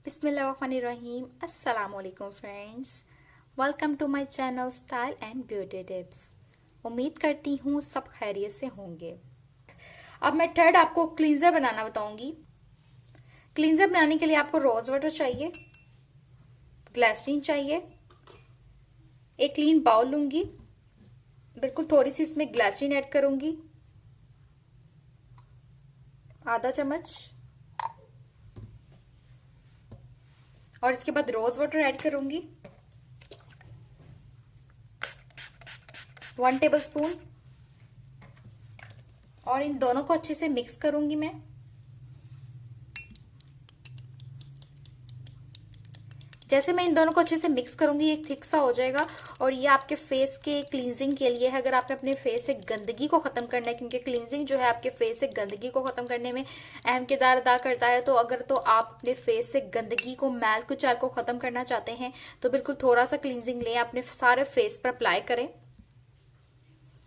बिस्मिल्लाहिर्रहमानिर्रहीम। अस्सलाम वालेकुम friends, welcome to my channel style and beauty tips. उम्मीद करती हूँ सब खैरियत से होंगे। अब मैं थर्ड आपको क्लींजर बनाना बताऊंगी। क्लींजर बनाने के लिए आपको रोज वाटर चाहिए, ग्लिसरीन चाहिए, एक क्लीन बाउल लूंगी, बिल्कुल थोड़ी सी इसमें ग्लिसरीन ऐड करूंगी, आधा चम्मच, और इसके बाद रोज वाटर ऐड करूंगी 1 टेबलस्पून, और इन दोनों को अच्छे से मिक्स करूंगी मैं। जैसे मैं इन दोनों को अच्छे से मिक्स करूंगी ये थिक सा हो जाएगा, और ये आपके फेस के क्लींजिंग के लिए है। अगर आपने अपने फेस से गंदगी को खत्म करना है, क्योंकि क्लींजिंग जो है आपके फेस से गंदगी को खत्म करने में अहम किरदार अदा करता है, तो अगर तो आप अपने फेस से गंदगी को, मैल कुचैल को खत्म करना चाहते हैं तो बिल्कुल थोड़ा सा क्लींजिंग लें, अपने सारे फेस पर अप्लाई करें।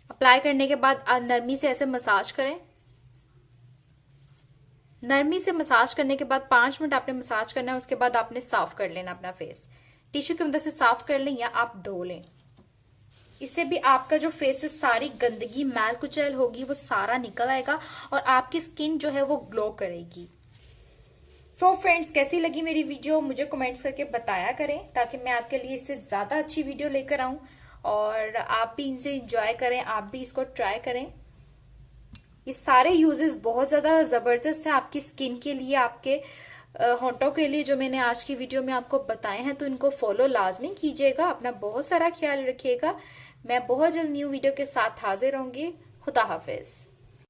अप्लाई करने के बाद नरमी से ऐसे मसाज करें। नरमी से मसाज करने के बाद 5 मिनट आपने मसाज करना है। उसके बाद आपने साफ कर लेना अपना फेस, टिश्यू की मदद से साफ कर लें या आप धो लें। इससे भी आपका जो फेस से सारी गंदगी, मैल कुचैल होगी वो सारा निकल आएगा और आपकी स्किन जो है वो ग्लो करेगी। सो फ्रेंड्स, कैसी लगी मेरी वीडियो मुझे कमेंट्स करके बताया करें, ताकि मैं आपके लिए इससे ज्यादा अच्छी वीडियो लेकर आऊं और आप भी इनसे इंजॉय करें, आप भी इसको ट्राई करें। ये सारे यूजेस बहुत ज्यादा जबरदस्त है आपकी स्किन के लिए, आपके होंठों के लिए, जो मैंने आज की वीडियो में आपको बताए हैं। तो इनको फॉलो लाजमी कीजिएगा। अपना बहुत सारा ख्याल रखिएगा। मैं बहुत जल्द न्यू वीडियो के साथ हाजिर होंगी। खुदा हाफिज।